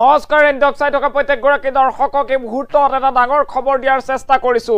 নমস্কাৰ এণ্ডক চাই থকা প্ৰত্যেকগৰাকী দৰ্শকক এই মুহূৰ্তত এটা ডাঙৰ খবৰ দিয়াৰ চেষ্টা কৰিছো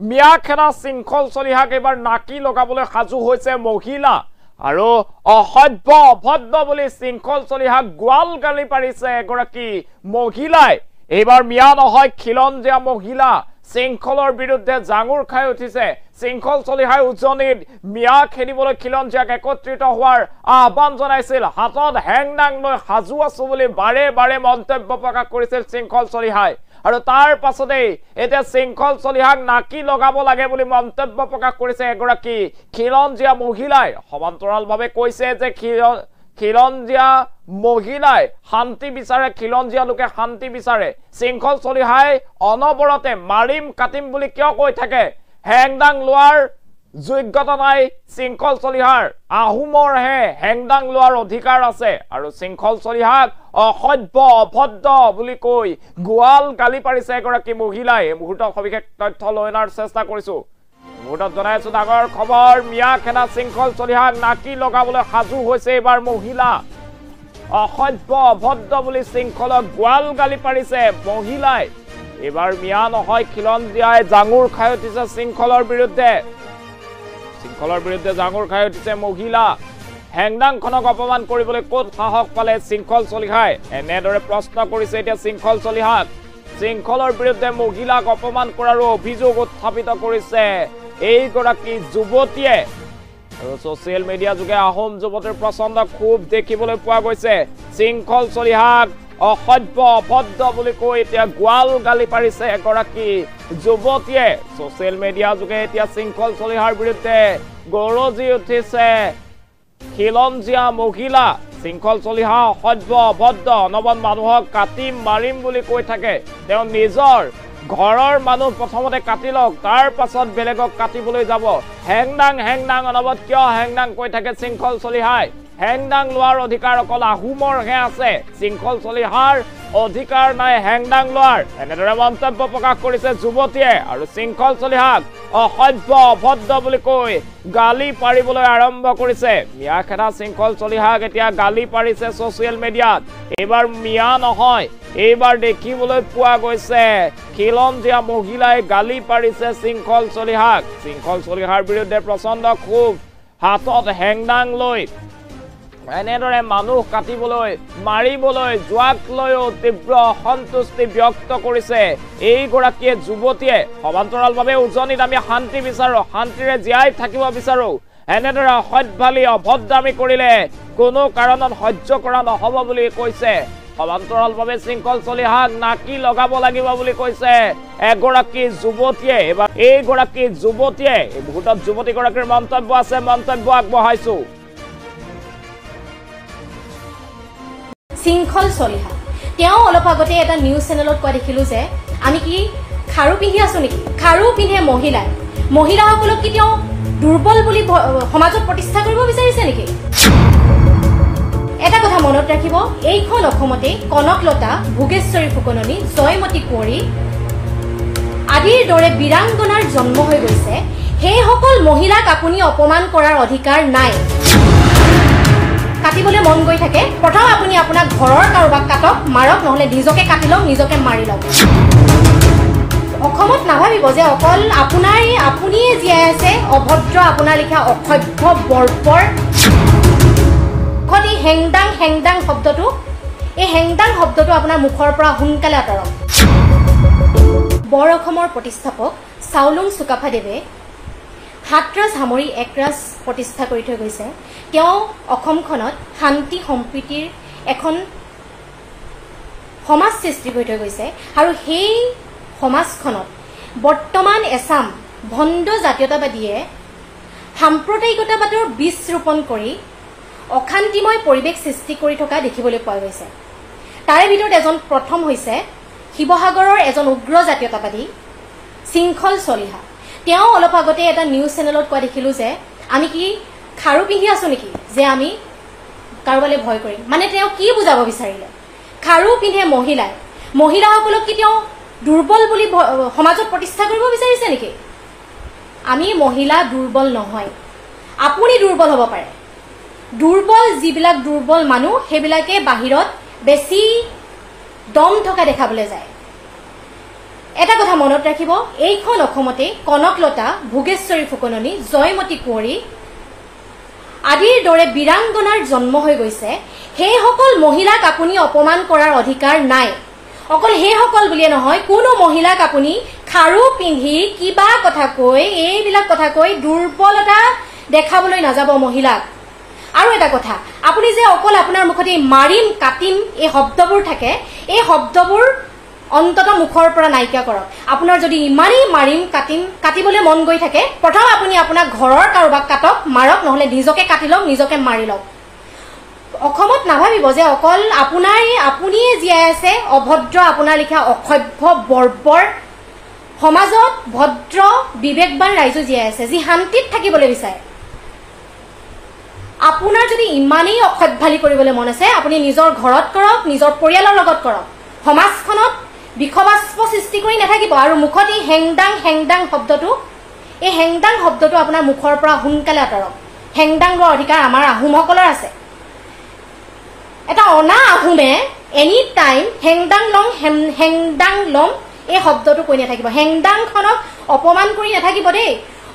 মিয়াখেনা শৃংখল চলিহাক এবাৰ নাকি লগাবলৈ সাজু হৈছে মহিলা আৰু অসভ্য অভদ্ৰ বুলি শৃংখল চলিহাক গোৱাল গালি পাৰিছে এগৰাকী মহিলাই এবাৰ মিয়া নহয় খিলঞ্জীয়া মহিলা শৃংখলৰ বিৰুদ্ধে জাঙুৰ খাই উঠিছে শৃংখল চলিহাই উজনিত মিয়া খেলিবলৈ খিলঞ্জীয়াক একত্ৰিত হোৱাৰ আহ্বান জনাইছিল হাতত হেংনাং লৈ সাজু আছো বুলি বাৰে বাৰে মন্তব্য প্ৰকাশ কৰিছিল শৃংখল চলিহাই আৰু তাৰ পাছতেই এতিয়া শৃংখল চলিহাক নাকি লগাব লাগে বুলি মন্তব্য প্ৰকাশ কৰিছে এগৰাকী খিলঞ্জীয়া মহিলাই সমান্তৰালভাৱে কৈছে যে খিলঞ্জীয়া মহিলাই শান্তি বিচাৰে খিলঞ্জীয়া লোকে শান্তি বিচাৰে শৃংখল চলিহাই অনবৰতে মাৰিম কাটিম বুলি কিয় কৈ থাকে হেংদাং লোৱাৰ যোগ্যতা নাই শৃংখল চলিহাৰ আহুমৰ হে হেংদাং লোৱাৰ অধিকাৰ আছে আৰু শৃংখল চলিহাক অসভ্য অভদ্ৰ বুলি কৈ গোৱাল গালি পাৰিছে এগৰাকী মহিলাই মুহূৰ্তত সবিশেষ তথ্য লৈ অনাৰ চেষ্টা কৰিছো মুহূৰ্তত জনাইছো ডাঙৰ খবৰ মিয়াখেনা শৃংখল চলিহাক নাকি লগাবলৈ সাজু হৈছে এবাৰ মহিলা অসভ্য অভদ্ৰ বুলি শৃংখলক গোৱাল গালি পাৰিছে মহিলাই এবাৰ মিয়া নহয় খিলঞ্জীয়াই জাঙুৰ খাই উঠিছে শৃংখলৰ বিৰুদ্ধে জাঙুৰ খাই উঠিছে মহিলা হেংদাংখনক অপমান কৰিবলৈ ক'ত সাহস পালে শৃংখল চলিহাই এনেদৰে প্ৰশ্ন কৰিছে এতিয়া শৃংখল চলিহাক শৃংখলৰ বিৰুদ্ধে মহিলাক অপমান কৰাৰ অভিযোগ উত্থাপিত কৰিছে এইগৰাকী যুৱতীয়ে আৰু ছ'চিয়েল মিডিয়া যোগে আহোম যুৱতীৰ প্ৰচণ্ড খুব দেখিবলৈ পোৱা গৈছে শৃংখল চলিহাক অসভ্য অভদ্ৰ বুলি কৈ এতিয়া গোৱাল গালি পাৰিছে এগৰাকী যুৱতীয়ে ছ'চিয়েল মিডিয়া যোগে এতিয়া শৃংখল চলিহাৰ বিৰুদ্ধে গৰজি উঠিছে খিলঞ্জীয়া মহিলা শৃংখল চলিহা অসভ্য অভদ্ৰ অনবন মানুহক কাটিম মাৰিম বুলি কৈ থাকে তেওঁ নিজৰ ঘৰৰ মানুহ প্ৰথমতে কাটি লওক তাৰ পাছত বেলেগক কাটিবলৈ যাব হেংদাং অনবত কিয় হেংদাং কৈ থাকে শৃংখল চলিহাই হেংদাং লোৱাৰ অধিকাৰ অকল আহুমৰহে আছে শৃংখল চলিহাৰ অধিকাৰ নাই হেংদাং লোৱাৰ এনেদৰে মন্তব্য প্ৰকাশ কৰিছে যুৱতীয়ে আৰু শৃংখল চলিহাক অসভ্য অভদ্ৰ বুলি কৈ গালি পাৰিবলৈ আৰম্ভ কৰিছে মিয়াখেনা শৃংখল চলিহাক এতিয়া গালি পাৰিছে ছ'চিয়েল মিডিয়াত এইবাৰ মিয়া নহয় এইবাৰ দেখিবলৈ পোৱা গৈছে খিলঞ্জীয়া মহিলাই গালি পাৰিছে শৃংখল চলিহাৰ বিৰুদ্ধে প্ৰচণ্ড ক্ষোভ হাতত হেংদাং লৈ এনেদৰে মানুহ কাটিবলৈ মাৰিবলৈ যোৱাক লৈও তীব্ৰ অসন্তুষ্টি ব্যক্ত কৰিছে এইগৰাকীয়ে যুৱতীয়ে সমান্তৰালভাৱে উজনিত আমি শান্তি বিচাৰো শান্তিৰে জীয়াই থাকিব বিচাৰো এনেদৰে অসভ্যালি অভদ্ৰামি কৰিলে কোনো কাৰণত সহ্য কৰা নহ'ব বুলি কৈছে সমান্তৰালভাৱে শৃংখল চলিহাক নাকি লগাব লাগিব বুলি কৈছে এগৰাকী যুৱতীয়ে এবাৰ এইগৰাকী যুৱতীয়ে এই মুহূৰ্তত যুৱতীগৰাকীৰ মন্তব্য আছে মন্তব্য আগবঢ়াইছো শৃংখল চলিহা তেওঁ অলপ আগতে এটা নিউজ চেনেলত কোৱা দেখিলো যে আমি কি খাৰু পিন্ধি আছো নেকি খাৰু পিন্ধে মহিলাসকলক কি তেওঁ দুৰ্বল বুলি সমাজত প্ৰতিষ্ঠা কৰিব বিচাৰিছে নেকি এটা কথা মনত ৰাখিব এইখন অসমতে কনকলতা ভোগেশ্বৰী ফুকননী জয়মতী কুঁৱৰী আদিৰ দৰে বীৰাংগনাৰ জন্ম হৈ গৈছে সেইসকল মহিলাক আপুনি অপমান কৰাৰ অধিকাৰ নাই কাটিবলৈ মন গৈ থাকে প্ৰথম আপুনি আপোনাৰ ঘৰৰ কাৰোবাক কাটক মাৰক নহলে নিজকে কাটি লওক নিজকে মাৰি লওক অসমত নাভাবিব যে অকল আপুনিয়ে জীয়াই আছে অভদ্ৰ আপোনাৰ লিখা অসভ্য বৰ্বৰ খনি হেংদাং শব্দটো এই হেংদাং শব্দটো আপোনাৰ মুখৰ পৰা সোনকালে আঁতৰক বৰ অসমৰ প্ৰতিষ্ঠাপক চাওলুং চুকাফাদেৱে হাতৰাজ সামৰি একৰাজ প্ৰতিষ্ঠা কৰি থৈ গৈছে তেওঁ অসমখনত শান্তি সম্প্ৰীতিৰ এখন সমাজ সৃষ্টি কৰি থৈ গৈছে আৰু সেই সমাজখনত বৰ্তমান এছাম ভণ্ড জাতীয়তাবাদীয়ে সাম্প্ৰদায়িকতাবাদৰ বীজ ৰোপণ কৰি অশান্তিময় পৰিৱেশ সৃষ্টি কৰি থকা দেখিবলৈ পোৱা গৈছে তাৰে ভিতৰত এজন প্ৰথম হৈছে শিৱসাগৰৰ এজন উগ্ৰ জাতীয়তাবাদী শৃংখল চলিহা তেওঁ অলপ আগতে এটা নিউজ চেনেলত কোৱা দেখিলো যে আমি কি খাৰু পিন্ধি আছো নেকি যে আমি কাৰোবালৈ ভয় কৰিম মানে তেওঁ কি বুজাব বিচাৰিলে খাৰু পিন্ধে মহিলাসকলক কি তেওঁ দুৰ্বল বুলি সমাজত প্ৰতিষ্ঠা কৰিব বিচাৰিছে নেকি আমি মহিলা দুৰ্বল নহয় আপুনি দুৰ্বল হ'ব পাৰে দুৰ্বল যিবিলাক দুৰ্বল মানুহ সেইবিলাকে বাহিৰত বেছি দম থকা দেখাবলৈ যায়। এটা কথা মনত ৰাখিব, এইখন অসমতে কনকলতা, ভোগেশ্বৰী ফুকননী, জয়মতী কুঁৱৰী আদিৰ দৰে বীৰাংগনাৰ জন্ম হৈ গৈছে। সেইসকল মহিলাক আপুনি অপমান কৰাৰ অধিকাৰ নাই। অকল সেইসকল বুলিয়ে নহয়, কোনো মহিলাক আপুনি খাৰু পিন্ধি কিবা কথা কৈ, এইবিলাক কথা কৈ দুৰ্বলতা দেখাবলৈ নাযাব মহিলাক। আৰু এটা কথা, আপুনি যে অকল আপোনাৰ মুখতে মাৰিম কাটিম এই শব্দবোৰ থাকে, এই শব্দবোৰ অন্তত মুখৰ পৰা নাইকিয়া কৰক। আপোনাৰ যদি ইমানেই মাৰিম কাটিম কাটিবলৈ মন গৈ থাকে, প্ৰথম আপুনি আপোনাৰ ঘৰৰ কাৰোবাক কাটক, মাৰক, নহলে নিজকে কাটি লওক, নিজকে মাৰি লওক। অসমত নাভাবিব যে অকল আপুনিয়ে জীয়াই আছে অভদ্ৰ, আপোনাৰ লিখা অসভ্য বৰ্বৰ। সমাজত ভদ্ৰ বিবেকবান ৰাইজো জীয়াই আছে, যি শান্তিত থাকিবলৈ বিচাৰে। আপোনাৰ যদি ইমানেই অসভ্যালি কৰিবলৈ মন আছে, আপুনি নিজৰ ঘৰত কৰক, নিজৰ পৰিয়ালৰ লগত কৰক। সমাজখনত বিষবাষ্প সৃষ্টি কৰি নাথাকিব। আৰু মুখত এই হেংদাং শব্দটো, এই হেংদাং শব্দটো আপোনাৰ মুখৰ পৰা সোনকালে আঁতৰক। হেংদাং লোৱাৰ অধিকাৰ আমাৰ আহোমসকলৰ আছে। এটা অনা আহোমে এনি টাইম হেংদাং লম এই শব্দটো কৈ নাথাকিব। হেংদাংখনক অপমান কৰি নাথাকিব দেই।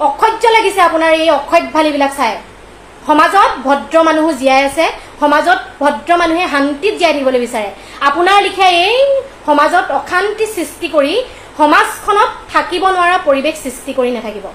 অসহ্য লাগিছে আপোনাৰ এই অসভ্যালিবিলাক চাই। সমাজত ভদ্ৰ মানুহ জীয়াই আছে, সমাজত ভদ্ৰ মানুহে শান্তিত জীয়াই থাকিবলৈ বিচাৰে। আপোনাৰ লিখা এই সমাজত অশান্তি সৃষ্টি কৰি সমাজখনত থাকিব নোৱাৰা পৰিৱেশ সৃষ্টি কৰি নাথাকিব।